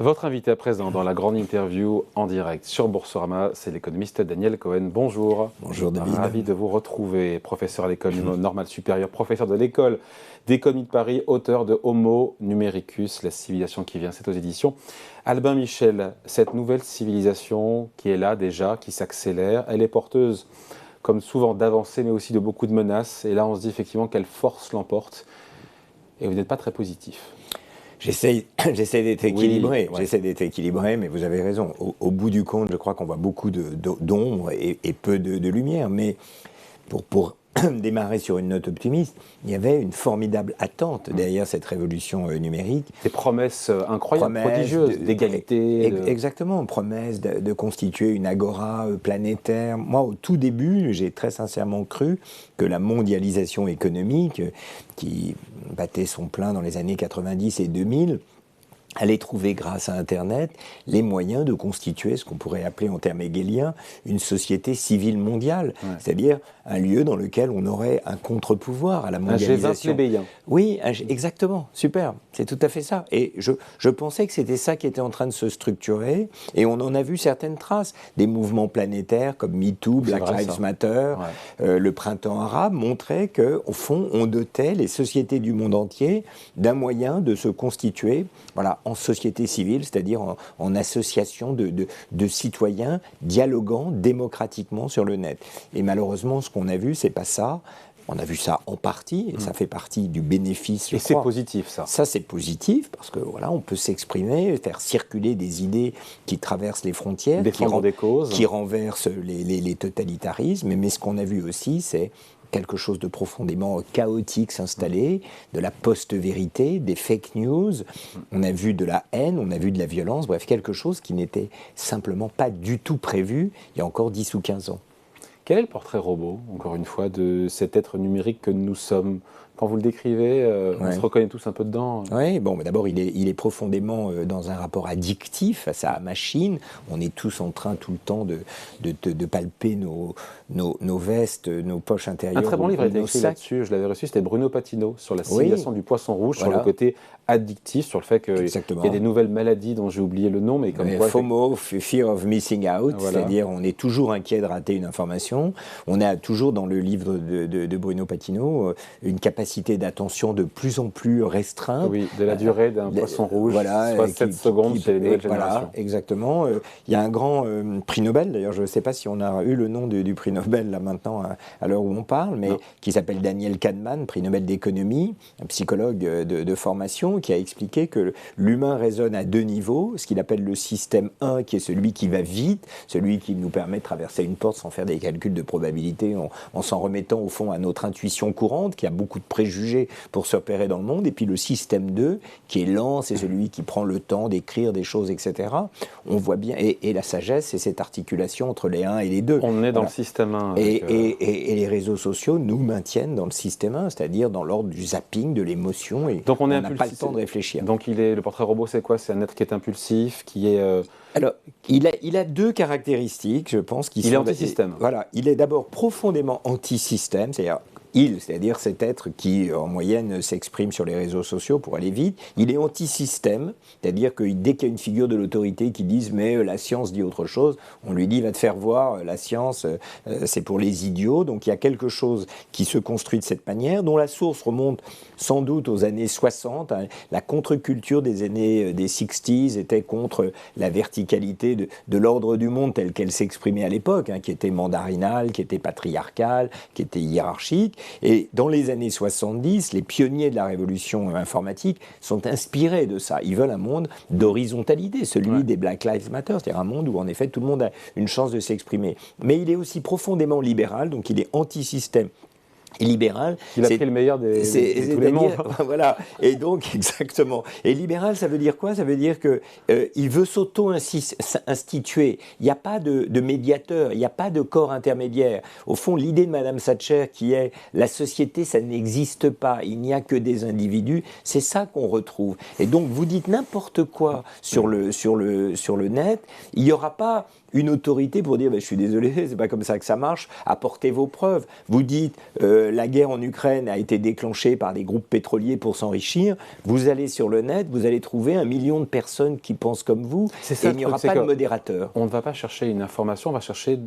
Votre invité à présent dans la grande interview en direct sur Boursorama, c'est l'économiste Daniel Cohen. Bonjour. Bonjour David. Ravi de vous retrouver, professeur à l'école normale supérieure, professeur de l'école d'économie de Paris, auteur de Homo Numericus, la civilisation qui vient, c'est aux éditions Albin Michel. Cette nouvelle civilisation qui est là déjà, qui s'accélère, elle est porteuse comme souvent d'avancées mais aussi de beaucoup de menaces. Et là on se dit effectivement quelle force l'emporte. Et vous n'êtes pas très positif. J'essaie d'être équilibré, Oui, ouais. j'essaie d'être équilibré, mais vous avez raison. Au bout du compte, je crois qu'on voit beaucoup d'ombre et peu de lumière. Mais pour démarrer sur une note optimiste, il y avait une formidable attente derrière cette révolution numérique. Des promesses incroyables, prodigieuses, d'égalité. Exactement, promesse de constituer une agora planétaire. Moi, au tout début, j'ai très sincèrement cru que la mondialisation économique, qui battait son plein dans les années 90 et 2000, allait trouver, grâce à Internet, les moyens de constituer ce qu'on pourrait appeler en termes hegéliens une société civile mondiale, c'est-à-dire un lieu dans lequel on aurait un contre-pouvoir à la mondialisation. Un G20 plébéien. Oui, exactement, super, c'est tout à fait ça. Et je pensais que c'était ça qui était en train de se structurer, et on en a vu certaines traces. Des mouvements planétaires comme MeToo, Black Lives Matter, le printemps arabe montraient qu'au fond, on dotait les sociétés du monde entier d'un moyen de se constituer, voilà, en société civile, c'est-à-dire en association de citoyens dialoguant démocratiquement sur le net. Et malheureusement, ce qu'on a vu, c'est pas ça. On a vu ça en partie, et ça fait partie du bénéfice. Et c'est positif, ça. Ça, c'est positif, parce que voilà, on peut s'exprimer, faire circuler des idées qui traversent les frontières, défendre des causes, qui renversent les totalitarismes. Mais ce qu'on a vu aussi, c'est quelque chose de profondément chaotique s'installer, de la post-vérité, des fake news. On a vu de la haine, on a vu de la violence, bref, quelque chose qui n'était simplement pas du tout prévu il y a encore 10 ou 15 ans. Quel est le portrait robot, encore une fois, de cet être numérique que nous sommes ? Quand vous le décrivez, on se reconnaît tous un peu dedans. Oui, bon, mais d'abord, il est profondément dans un rapport addictif à sa machine. On est tous en train tout le temps de palper nos vestes, nos poches intérieures. Un très bon livre a été écrit là-dessus, je l'avais reçu, c'était Bruno Patino, sur la civilisation du poisson rouge, sur le côté addictif, sur le fait qu'il y a des nouvelles maladies dont j'ai oublié le nom, mais comme quoi... FOMO, Fear of Missing Out, c'est-à-dire on est toujours inquiet de rater une information. On a toujours dans le livre de Bruno Patino une capacité d'attention de plus en plus restreinte. Oui, de la durée d'un poisson rouge, soit 7 secondes chez les nouvelles générations. Voilà, exactement. Il y a un grand prix Nobel, d'ailleurs je ne sais pas si on a eu le nom du prix Nobel là maintenant à l'heure où on parle, mais qui s'appelle Daniel Kahneman, prix Nobel d'économie, un psychologue de formation, qui a expliqué que l'humain raisonne à deux niveaux, ce qu'il appelle le système 1, qui est celui qui va vite, celui qui nous permet de traverser une porte sans faire des calculs de probabilité, en s'en remettant au fond à notre intuition courante, qui a beaucoup de préjugés pour se repérer dans le monde, et puis le système 2, qui est lent, c'est celui qui prend le temps d'écrire des choses, etc. On voit bien, et la sagesse, c'est cette articulation entre les 1 et les 2. On est dans le système 1. Et les réseaux sociaux nous maintiennent dans le système 1, c'est-à-dire dans l'ordre du zapping, de l'émotion, et donc on n'a pas le temps de réfléchir. Donc le portrait robot, c'est quoi ? C'est un être qui est impulsif, qui est... Alors, il a deux caractéristiques, je pense, qui sont... Il est anti-système. Voilà, il est d'abord profondément anti-système, c'est-à-dire cet être qui, en moyenne, s'exprime sur les réseaux sociaux pour aller vite, il est anti-système, c'est-à-dire que dès qu'il y a une figure de l'autorité qui dit « mais la science dit autre chose », on lui dit « va te faire voir, la science, c'est pour les idiots ». Donc il y a quelque chose qui se construit de cette manière, dont la source remonte sans doute aux années 60. La contre-culture des années des 60s était contre la verticalité de l'ordre du monde tel qu'elle s'exprimait à l'époque, qui était mandarinale, qui était patriarcale, qui était hiérarchique. Et dans les années 70, les pionniers de la révolution informatique sont inspirés de ça. Ils veulent un monde d'horizontalité, celui des Black Lives Matter, c'est-à-dire un monde où en effet tout le monde a une chance de s'exprimer. Mais il est aussi profondément libéral, donc il est anti-système. Et libéral, il a pris le meilleur de tous les mondes. Voilà. Et donc, exactement. Et libéral, ça veut dire quoi ? Ça veut dire qu'il veut s'auto-instituer. Il n'y a pas de médiateur, il n'y a pas de corps intermédiaire. Au fond, l'idée de Madame Thatcher qui est la société, ça n'existe pas, il n'y a que des individus, c'est ça qu'on retrouve. Et donc, vous dites n'importe quoi sur le net, il n'y aura pas une autorité pour dire je suis désolé, c'est pas comme ça que ça marche, apportez vos preuves. Vous dites la guerre en Ukraine a été déclenchée par des groupes pétroliers pour s'enrichir, vous allez sur le net, vous allez trouver 1 million de personnes qui pensent comme vous, et il n'y aura pas de modérateur. On ne va pas chercher une information, on va chercher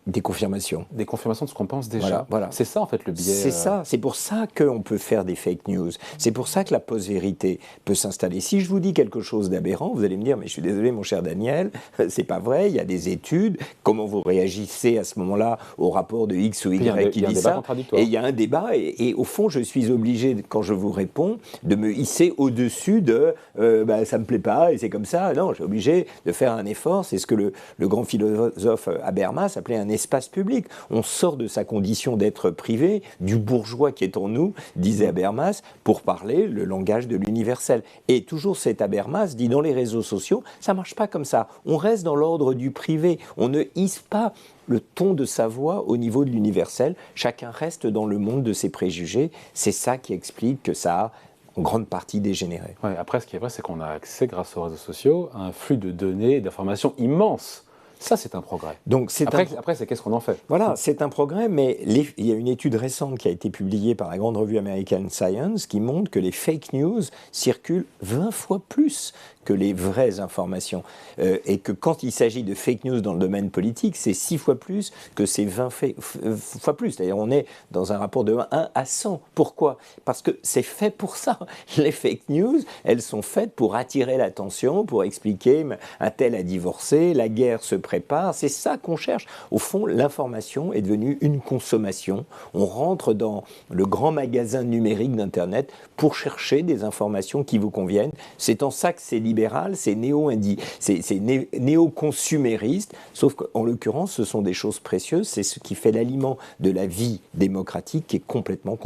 des confirmations. Des confirmations de ce qu'on pense déjà. Voilà. C'est ça en fait le biais. C'est ça, c'est pour ça qu'on peut faire des fake news. C'est pour ça que la post-vérité peut s'installer. Si je vous dis quelque chose d'aberrant, vous allez me dire, mais je suis désolé mon cher Daniel, c'est pas vrai, il y a des études, comment vous réagissez à ce moment-là au rapport de X ou Y qui dit ça. Et il y a un débat, et au fond je suis obligé, quand je vous réponds, de me hisser au-dessus de ça me plaît pas et c'est comme ça. Non, je suis obligé de faire un effort, c'est ce que le grand philosophe Habermas appelait un espace public. On sort de sa condition d'être privé, du bourgeois qui est en nous, disait Habermas, pour parler le langage de l'universel. Et toujours cet Habermas dit dans les réseaux sociaux, ça marche pas comme ça. On reste dans l'ordre du privé. On ne hisse pas le ton de sa voix au niveau de l'universel. Chacun reste dans le monde de ses préjugés. C'est ça qui explique que ça a en grande partie dégénéré. Ouais, après, ce qui est vrai, c'est qu'on a accès, grâce aux réseaux sociaux, à un flux de données et d'informations immense. Ça, c'est un progrès. Donc, après, c'est qu'est-ce qu'on en fait? Voilà, c'est un progrès, mais il y a une étude récente qui a été publiée par la grande revue American Science qui montre que les fake news circulent 20 fois plus que les vraies informations. Et que quand il s'agit de fake news dans le domaine politique, c'est 6 fois plus que c'est 20 fois plus. C'est-à-dire on est dans un rapport de 1 à 100. Pourquoi? Parce que c'est fait pour ça. Les fake news, elles sont faites pour attirer l'attention, pour expliquer un tel a divorcé, la guerre se prépare. C'est ça qu'on cherche. Au fond, l'information est devenue une consommation. On rentre dans le grand magasin numérique d'Internet pour chercher des informations qui vous conviennent. C'est en ça que c'est libéral, c'est néo-consumériste, sauf qu'en l'occurrence, ce sont des choses précieuses, c'est ce qui fait l'aliment de la vie démocratique qui est complètement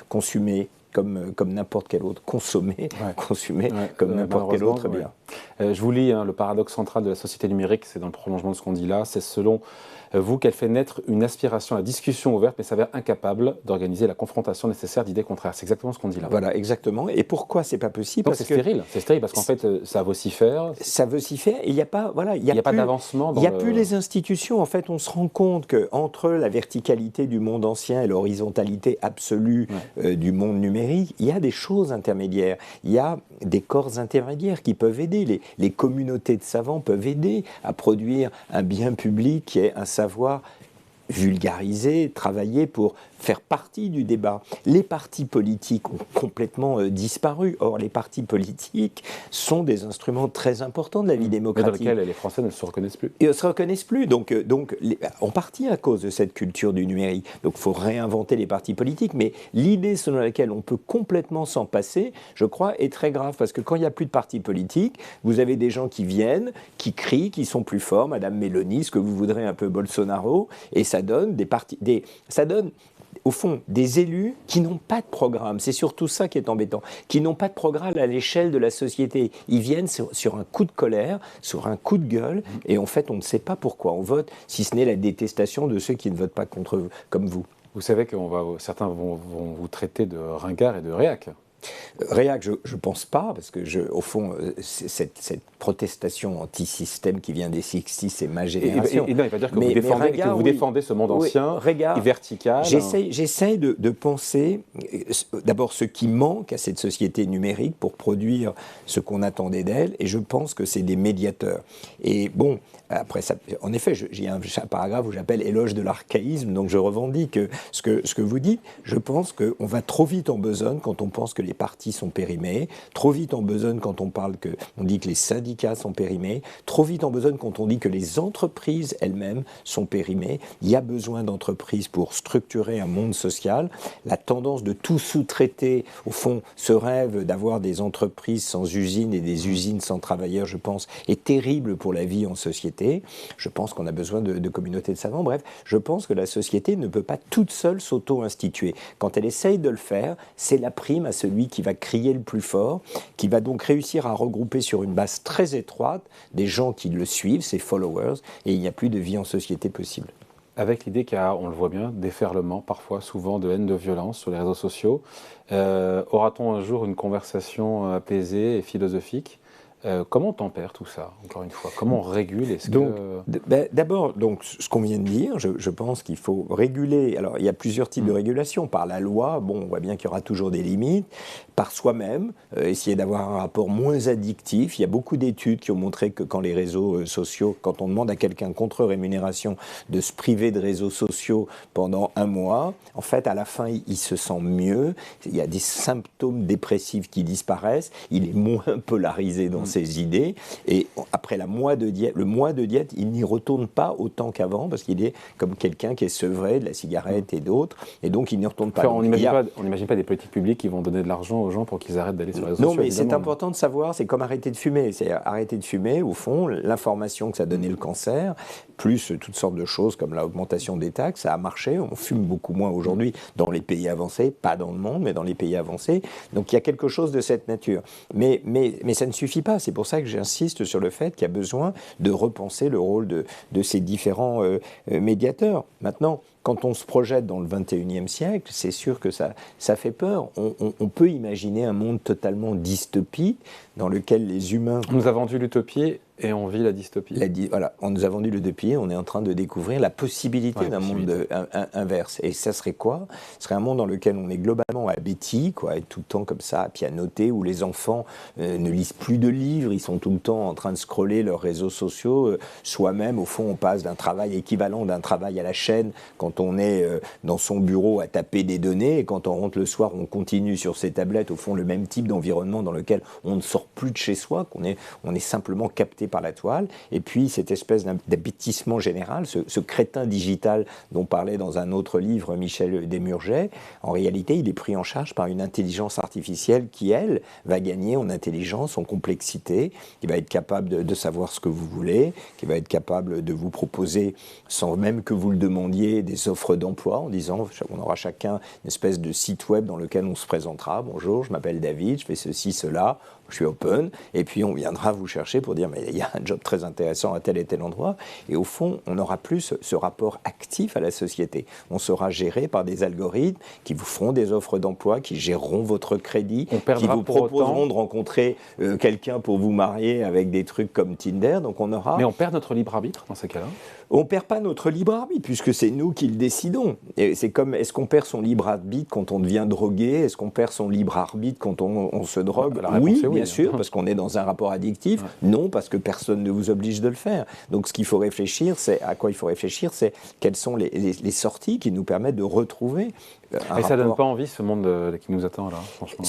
consumé comme n'importe quel autre, consommer comme n'importe quel autre bien. Je vous lis le paradoxe central de la société numérique, c'est dans le prolongement de ce qu'on dit là, c'est selon vous qu'elle fait naître une aspiration à la discussion ouverte, mais s'avère incapable d'organiser la confrontation nécessaire d'idées contraires. C'est exactement ce qu'on dit là. Voilà, exactement. Et pourquoi c'est pas possible? C'est stérile parce qu'en fait, ça vocifère. Ça vocifère et il n'y a pas, il n'y a pas d'avancement. Il n'y a plus les institutions. En fait, on se rend compte qu'entre la verticalité du monde ancien et l'horizontalité absolue du monde numérique, il y a des choses intermédiaires. Il y a des corps intermédiaires qui peuvent aider. Les communautés de savants peuvent aider à produire un bien public qui est un savoir vulgarisé, travaillé pour faire partie du débat. Les partis politiques ont complètement disparu. Or, les partis politiques sont des instruments très importants de la vie démocratique. Mais dans lesquels les Français ne se reconnaissent plus. Ils ne se reconnaissent plus, en partie à cause de cette culture du numérique. Donc, il faut réinventer les partis politiques, mais l'idée selon laquelle on peut complètement s'en passer, je crois, est très grave, parce que quand il n'y a plus de partis politiques, vous avez des gens qui viennent, qui crient, qui sont plus forts, Madame Mélanie, ce que vous voudrez un peu Bolsonaro, et ça donne au fond, des élus qui n'ont pas de programme. C'est surtout ça qui est embêtant. Qui n'ont pas de programme à l'échelle de la société. Ils viennent sur un coup de colère, sur un coup de gueule, et en fait, on ne sait pas pourquoi on vote, si ce n'est la détestation de ceux qui ne votent pas comme vous. Vous savez que certains vont vous traiter de ringard et de réac. Réac, je ne pense pas, parce que, au fond, cette protestation anti-système qui vient des 60s, c'est ma génération. Non, il va dire que vous défendez ce monde ancien, vertical. J'essaie de penser, d'abord, ce qui manque à cette société numérique pour produire ce qu'on attendait d'elle, et je pense que c'est des médiateurs. Et bon, après, en effet, j'ai un paragraphe où j'appelle « éloge de l'archaïsme », donc je revendique ce que vous dites. Je pense qu'on va trop vite en besogne quand on pense que les partis sont périmés, trop vite en besogne quand on dit que les syndicats sont périmés, trop vite en besogne quand on dit que les entreprises elles-mêmes sont périmées. Il y a besoin d'entreprises pour structurer un monde social. La tendance de tout sous-traiter, au fond, ce rêve d'avoir des entreprises sans usines et des usines sans travailleurs, je pense, est terrible pour la vie en société. Je pense qu'on a besoin de communautés de savants. Bref, je pense que la société ne peut pas toute seule s'auto-instituer. Quand elle essaye de le faire, c'est la prime à celui qui va crier le plus fort, qui va donc réussir à regrouper sur une base très étroite des gens qui le suivent, ses followers, et il n'y a plus de vie en société possible. Avec l'idée qu'il y a, on le voit bien, déferlement, parfois, souvent, de haine, de violence sur les réseaux sociaux. Aura-t-on un jour une conversation apaisée et philosophique Comment on tempère tout ça, encore une fois? Comment on régule? D'abord, ce qu'on vient de dire, je pense qu'il faut réguler. Alors, il y a plusieurs types de régulation. Par la loi, bon, on voit bien qu'il y aura toujours des limites. Par soi-même, essayer d'avoir un rapport moins addictif. Il y a beaucoup d'études qui ont montré que quand les réseaux sociaux, quand on demande à quelqu'un contre rémunération de se priver de réseaux sociaux pendant un mois, en fait, à la fin, il se sent mieux. Il y a des symptômes dépressifs qui disparaissent. Il est moins polarisé dans ses idées. Et après le mois de diète, il n'y retourne pas autant qu'avant parce qu'il est comme quelqu'un qui est sevré de la cigarette et d'autres. Et donc, il n'y retourne pas. Enfin, on n'imagine pas des politiques publiques qui vont donner de l'argent aux gens pour qu'ils arrêtent d'aller sur les réseaux sociaux. Non, mais c'est important de savoir, c'est comme arrêter de fumer. C'est arrêter de fumer, au fond, l'information que ça donnait le cancer, plus toutes sortes de choses comme l'augmentation des taxes, ça a marché. On fume beaucoup moins aujourd'hui dans les pays avancés, pas dans le monde, mais dans les pays avancés. Donc il y a quelque chose de cette nature. Mais ça ne suffit pas. C'est pour ça que j'insiste sur le fait qu'il y a besoin de repenser le rôle de ces différents médiateurs. Maintenant, quand on se projette dans le 21e siècle, c'est sûr que ça fait peur. On peut imaginer un monde totalement dystopique dans lequel les humains... On nous a vendu l'utopie et on vit la dystopie. Voilà, on nous a vendu l'utopie, on est en train de découvrir la possibilité d'un monde inverse. Et ça serait quoi? Ce serait un monde dans lequel on est globalement abéti, quoi, et tout le temps comme ça, à pianoter, où les enfants ne lisent plus de livres, ils sont tout le temps en train de scroller leurs réseaux sociaux. Soi-même, au fond, on passe d'un travail équivalent d'un travail à la chaîne quand on est dans son bureau à taper des données, et quand on rentre le soir, on continue sur ses tablettes, au fond, le même type d'environnement dans lequel on ne sort plus de chez soi, on est simplement capté par la toile. Et puis, cette espèce d'abêtissement général, ce crétin digital dont parlait dans un autre livre Michel Desmurget, en réalité, il est pris en charge par une intelligence artificielle qui, elle, va gagner en intelligence, en complexité, qui va être capable de savoir ce que vous voulez, qui va être capable de vous proposer, sans même que vous le demandiez, des offres d'emploi en disant, on aura chacun une espèce de site web dans lequel on se présentera. Bonjour, je m'appelle David, je fais ceci, cela, je suis open, et puis on viendra vous chercher pour dire, mais il y a un job très intéressant à tel et tel endroit. Et au fond, on n'aura plus ce rapport actif à la société. On sera géré par des algorithmes qui vous feront des offres d'emploi, qui géreront votre crédit, qui vous proposeront de rencontrer quelqu'un pour vous marier avec des trucs comme Tinder. Donc on aura... Mais on perd notre libre arbitre dans ces cas-là? On ne perd pas notre libre arbitre, puisque c'est nous qui le décidons. Et c'est comme, est-ce qu'on perd son libre arbitre quand on devient drogué? Est-ce qu'on perd son libre arbitre quand on se drogue? Oui, bien sûr, parce qu'on est dans un rapport addictif. Ouais. Non, parce que personne ne vous oblige de le faire. Donc ce qu'il faut réfléchir, c'est à quoi il faut réfléchir, c'est quelles sont les sorties qui nous permettent de retrouver et ça ne donne pas envie, ce monde qui nous attend, là, franchement.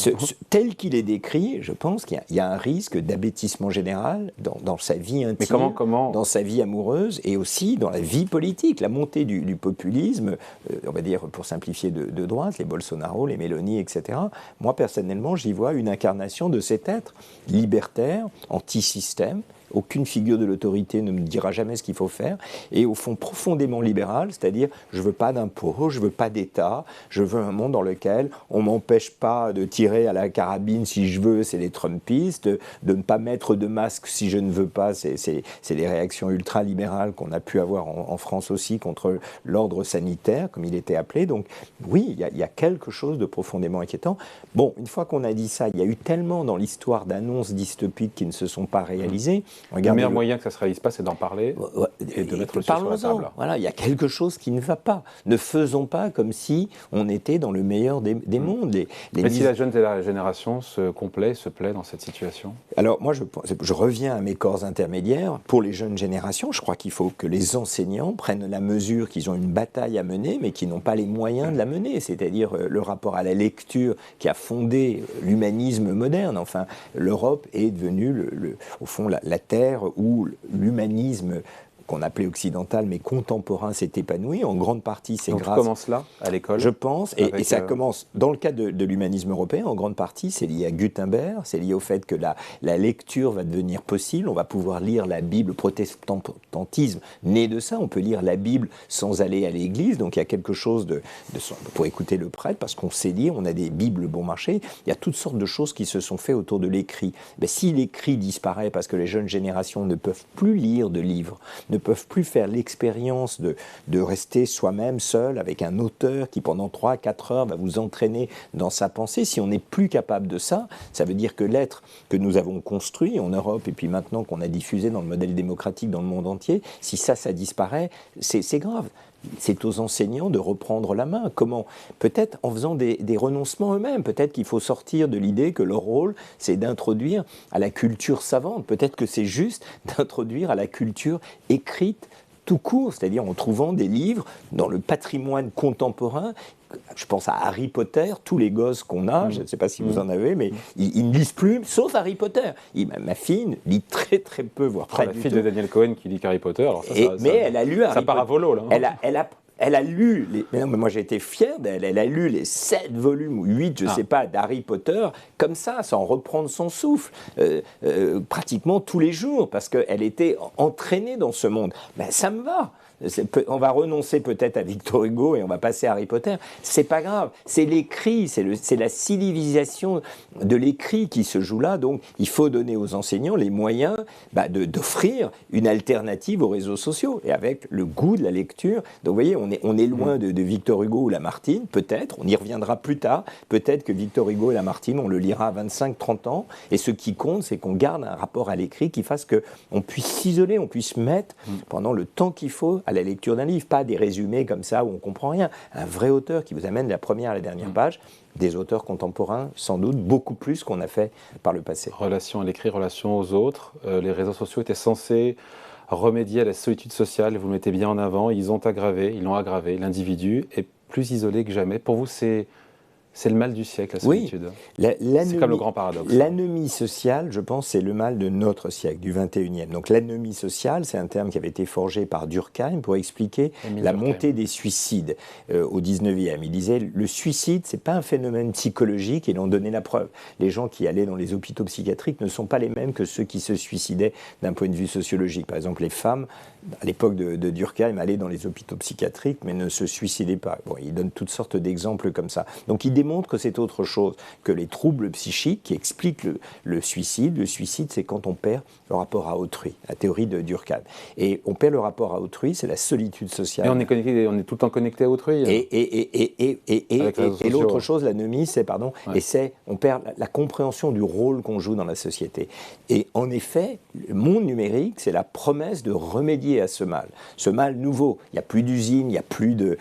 Tel qu'il est décrit, je pense qu'il y a un risque d'abêtissement général dans sa vie intime, dans sa vie amoureuse, et aussi dans la vie politique. La montée du populisme, on va dire, pour simplifier, de droite, les Bolsonaro, les Mélanie, etc. Moi, personnellement, j'y vois une incarnation de cet être libertaire, anti-système. Aucune figure de l'autorité ne me dira jamais ce qu'il faut faire, et au fond profondément libéral, c'est-à-dire je ne veux pas d'impôts, je ne veux pas d'État, je veux un monde dans lequel on ne m'empêche pas de tirer à la carabine si je veux, c'est les Trumpistes, de ne pas mettre de masque si je ne veux pas, c'est les réactions ultra-libérales qu'on a pu avoir en France aussi contre l'ordre sanitaire, comme il était appelé. Donc oui, il y a quelque chose de profondément inquiétant. Bon, une fois qu'on a dit ça, il y a eu tellement dans l'histoire d'annonces dystopiques qui ne se sont pas réalisées. Le meilleur moyen que ça ne se réalise pas, c'est d'en parler et de mettre le sujet sur la table. Voilà, il y a quelque chose qui ne va pas. Ne faisons pas comme si on était dans le meilleur des mondes. Mais si la jeune génération se plaît dans cette situation? Alors moi, je reviens à mes corps intermédiaires. Pour les jeunes générations, je crois qu'il faut que les enseignants prennent la mesure qu'ils ont une bataille à mener, mais qui n'ont pas les moyens de la mener. C'est-à-dire le rapport à la lecture qui a fondé l'humanisme moderne. Enfin, l'Europe est devenue, au fond, la terre où l'humanisme qu'on appelait occidental, mais contemporain, s'est épanoui. En grande partie, c'est grâce... Donc, ça commence là, à l'école? Je pense, et ça commence, dans le cadre de l'humanisme européen, en grande partie, c'est lié à Gutenberg, c'est lié au fait que la lecture va devenir possible, on va pouvoir lire la Bible, le protestantisme né de ça, on peut lire la Bible sans aller à l'église, donc il y a quelque chose pour écouter le prêtre, parce qu'on sait lire, on a des Bibles bon marché, il y a toutes sortes de choses qui se sont faites autour de l'écrit. Mais si l'écrit disparaît parce que les jeunes générations ne peuvent plus lire de livres, ne ne peuvent plus faire l'expérience de rester soi-même seul avec un auteur qui pendant 3-4 heures va vous entraîner dans sa pensée. Si on n'est plus capable de ça, ça veut dire que l'être que nous avons construit en Europe et puis maintenant qu'on a diffusé dans le modèle démocratique dans le monde entier, si ça disparaît, c'est grave. C'est aux enseignants de reprendre la main. Comment? Peut-être en faisant des renoncements eux-mêmes. Peut-être qu'il faut sortir de l'idée que leur rôle, c'est d'introduire à la culture savante. Peut-être que c'est juste d'introduire à la culture écrite tout court, c'est-à-dire en trouvant des livres dans le patrimoine contemporain. Je pense à Harry Potter, tous les gosses qu'on a, je ne sais pas si vous en avez, mais ils ne lisent plus, sauf Harry Potter. Ma fille lit très très peu, voire pas du tout. La fille de Daniel Cohen qui lit Harry Potter, alors mais elle a lu Harry Potter. Ça part à volo, là. Elle a lu, mais moi j'ai été fier d'elle, elle a lu les 7 volumes ou 8, je ne sais pas, d'Harry Potter, comme ça, sans reprendre son souffle, pratiquement tous les jours, parce qu'elle était entraînée dans ce monde. Ben, ça me va. On va renoncer peut-être à Victor Hugo et on va passer à Harry Potter. C'est pas grave. C'est l'écrit, c'est la civilisation de l'écrit qui se joue là. Donc, il faut donner aux enseignants les moyens d'offrir une alternative aux réseaux sociaux et avec le goût de la lecture. Donc, vous voyez, on est loin de Victor Hugo ou Lamartine. Peut-être, on y reviendra plus tard. Peut-être que Victor Hugo et Lamartine, on le lira à 25-30 ans. Et ce qui compte, c'est qu'on garde un rapport à l'écrit qui fasse qu'on puisse s'isoler, on puisse mettre pendant le temps qu'il faut à la lecture d'un livre, pas des résumés comme ça où on ne comprend rien. Un vrai auteur qui vous amène de la première à la dernière page, des auteurs contemporains, sans doute beaucoup plus qu'on a fait par le passé. Relation à l'écrit, relation aux autres. Les réseaux sociaux étaient censés remédier à la solitude sociale, vous le mettez bien en avant, ils l'ont aggravé. L'individu est plus isolé que jamais. Pour vous, c'est le mal du siècle, la solitude. Oui, c'est comme le grand paradoxe. L'anomie sociale, je pense, c'est le mal de notre siècle, du 21e. Donc l'anomie sociale, c'est un terme qui avait été forgé par Durkheim pour expliquer la montée des suicides au 19e. Il disait, le suicide, c'est pas un phénomène psychologique, et il en donnait la preuve. Les gens qui allaient dans les hôpitaux psychiatriques ne sont pas les mêmes que ceux qui se suicidaient d'un point de vue sociologique. Par exemple, les femmes, à l'époque de Durkheim, allaient dans les hôpitaux psychiatriques, mais ne se suicidaient pas. Bon, il donne toutes sortes d'exemples comme ça. Donc il démontre que c'est autre chose que les troubles psychiques qui expliquent le suicide. Le suicide, c'est quand on perd le rapport à autrui, la théorie de Durkheim. Et on perd le rapport à autrui, c'est la solitude sociale. Et on est tout le temps connecté à autrui. Et l'autre chose, l'anomie, c'est, on perd la compréhension du rôle qu'on joue dans la société. Et en effet, le monde numérique, c'est la promesse de remédier à ce mal. Ce mal nouveau. Il n'y a plus d'usines, il n'y a plus de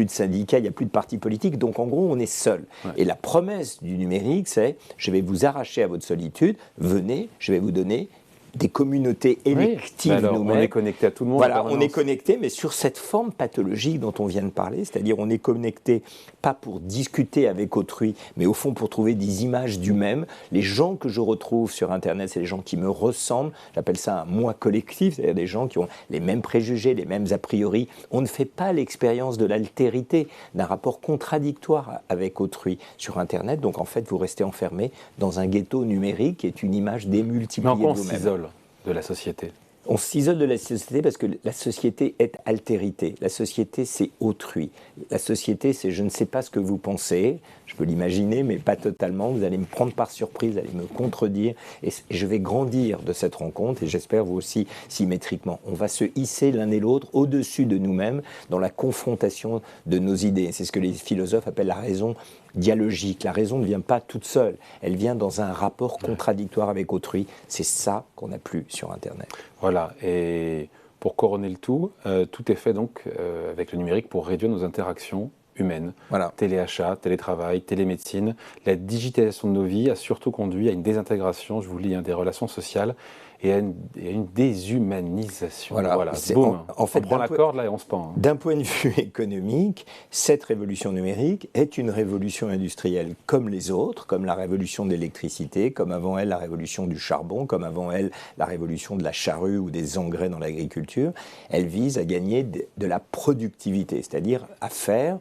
syndicats, il n'y a plus de partis politiques. Donc en gros, on est seul. Ouais. Et la promesse du numérique, c'est je vais vous arracher à votre solitude, venez, je vais vous donner des communautés électives nous-mêmes. On est connecté à tout le monde. Voilà, on est connecté, mais sur cette forme pathologique dont on vient de parler, c'est-à-dire on est connecté pas pour discuter avec autrui, mais au fond pour trouver des images du même. Les gens que je retrouve sur Internet, c'est les gens qui me ressemblent. J'appelle ça un moi collectif, c'est-à-dire des gens qui ont les mêmes préjugés, les mêmes a priori. On ne fait pas l'expérience de l'altérité, d'un rapport contradictoire avec autrui sur Internet. Donc en fait, vous restez enfermé dans un ghetto numérique qui est une image démultipliée de vous-même. De la société. On s'isole de la société parce que la société est altérité. La société, c'est autrui. La société, c'est je ne sais pas ce que vous pensez. Je peux l'imaginer, mais pas totalement. Vous allez me prendre par surprise, vous allez me contredire. Et je vais grandir de cette rencontre, et j'espère vous aussi symétriquement. On va se hisser l'un et l'autre au-dessus de nous-mêmes dans la confrontation de nos idées. C'est ce que les philosophes appellent la raison dialogique. La raison ne vient pas toute seule. Elle vient dans un rapport contradictoire avec autrui. C'est ça qu'on n'a plus sur Internet. Voilà. Et pour couronner le tout, tout est fait donc avec le numérique pour réduire nos interactions humaines. Voilà. Téléachat, télétravail, télémédecine. La digitalisation de nos vies a surtout conduit à une désintégration, je vous le dis, des relations sociales et à une déshumanisation. Voilà. Boum. En fait, on prend la corde là et on se pend. D'un point de vue économique, cette révolution numérique est une révolution industrielle comme les autres, comme la révolution de l'électricité, comme avant elle la révolution du charbon, comme avant elle la révolution de la charrue ou des engrais dans l'agriculture. Elle vise à gagner de la productivité, c'est-à-dire à faire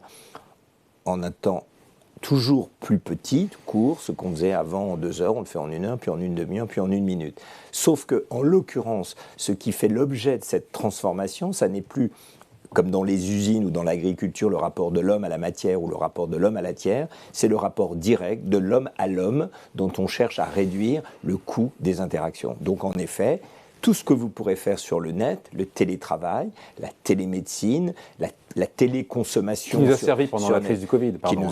en un temps toujours plus petit, court, ce qu'on faisait avant en 2 heures, on le fait en 1 heure, puis en 1 demi-heure, puis en 1 minute. Sauf qu'en l'occurrence, ce qui fait l'objet de cette transformation, ça n'est plus comme dans les usines ou dans l'agriculture, le rapport de l'homme à la matière ou le rapport de l'homme à la terre, c'est le rapport direct de l'homme à l'homme dont on cherche à réduire le coût des interactions. Donc en effet, tout ce que vous pourrez faire sur le net, le télétravail, la télémédecine, la téléconsommation. Qui nous a servi pendant la crise du Covid, pardon.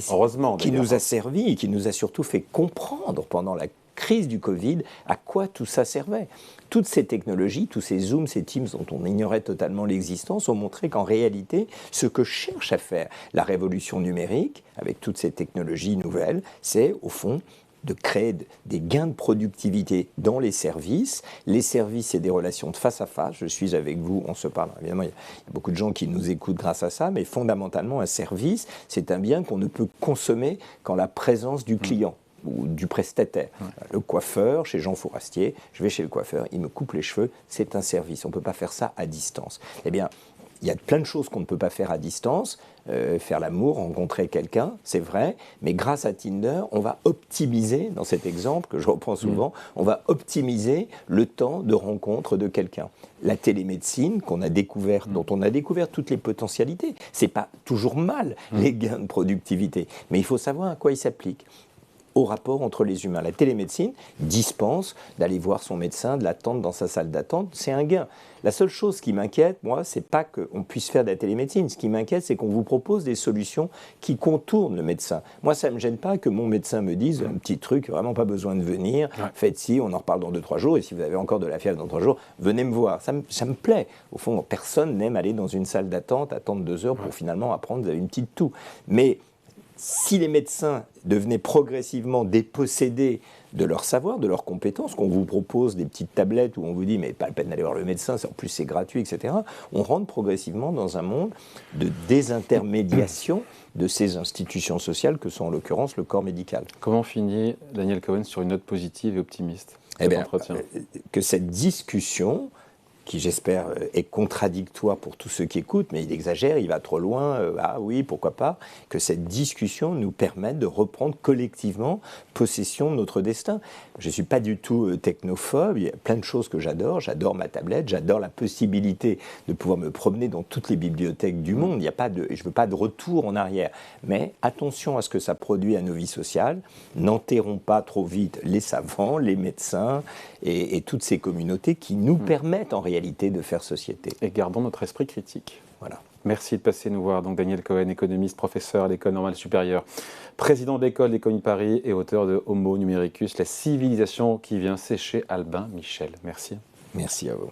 Heureusement, qui nous a servi et qui nous a surtout fait comprendre pendant la crise du Covid à quoi tout ça servait. Toutes ces technologies, tous ces Zooms, ces Teams dont on ignorait totalement l'existence, ont montré qu'en réalité, ce que cherche à faire la révolution numérique, avec toutes ces technologies nouvelles, c'est au fond de créer des gains de productivité dans les services. Les services, c'est des relations de face à face. Je suis avec vous, on se parle. Évidemment, il y a beaucoup de gens qui nous écoutent grâce à ça, mais fondamentalement, un service, c'est un bien qu'on ne peut consommer qu'en la présence du client ou du prestataire. Le coiffeur, chez Jean Fourastier, je vais chez le coiffeur, il me coupe les cheveux, c'est un service. On ne peut pas faire ça à distance. Eh bien, il y a plein de choses qu'on ne peut pas faire à distance. Faire l'amour, rencontrer quelqu'un, c'est vrai, mais grâce à Tinder, on va optimiser, dans cet exemple que je reprends souvent, on va optimiser le temps de rencontre de quelqu'un. La télémédecine qu'on a découvert, dont on a découvert toutes les potentialités, c'est pas toujours mal, les gains de productivité, mais il faut savoir à quoi ils s'appliquent. Au rapport entre les humains. La télémédecine dispense d'aller voir son médecin, de l'attendre dans sa salle d'attente, c'est un gain. La seule chose qui m'inquiète, moi, c'est pas qu'on puisse faire de la télémédecine. Ce qui m'inquiète, c'est qu'on vous propose des solutions qui contournent le médecin. Moi, ça ne me gêne pas que mon médecin me dise un petit truc, vraiment pas besoin de venir, faites ci, on en reparle dans 2-3 jours, et si vous avez encore de la fièvre dans 3 jours, venez me voir. Ça me plaît. Au fond, personne n'aime aller dans une salle d'attente, attendre 2 heures pour finalement apprendre, vous avez une petite toux. Mais si les médecins devenaient progressivement dépossédés de leur savoir, de leurs compétences, qu'on vous propose des petites tablettes où on vous dit mais pas la peine d'aller voir le médecin, en plus c'est gratuit, etc., on rentre progressivement dans un monde de désintermédiation de ces institutions sociales que sont en l'occurrence le corps médical. Comment finit Daniel Cohen sur une note positive et optimiste, que cette discussion, qui j'espère est contradictoire pour tous ceux qui écoutent, mais il exagère, il va trop loin, ah oui, pourquoi pas, que cette discussion nous permette de reprendre collectivement possession de notre destin. Je ne suis pas du tout technophobe, il y a plein de choses que j'adore ma tablette, j'adore la possibilité de pouvoir me promener dans toutes les bibliothèques du monde, je ne veux pas de retour en arrière, mais attention à ce que ça produit à nos vies sociales, n'enterrons pas trop vite les savants, les médecins et toutes ces communautés qui nous permettent en réalité de faire société. Et gardons notre esprit critique. Voilà. Merci de passer nous voir. Donc Daniel Cohen, économiste, professeur à l'École normale supérieure, président de l'École d'Économie de Paris et auteur de Homo numericus, la civilisation qui vient sécher Albin Michel. Merci. Merci à vous.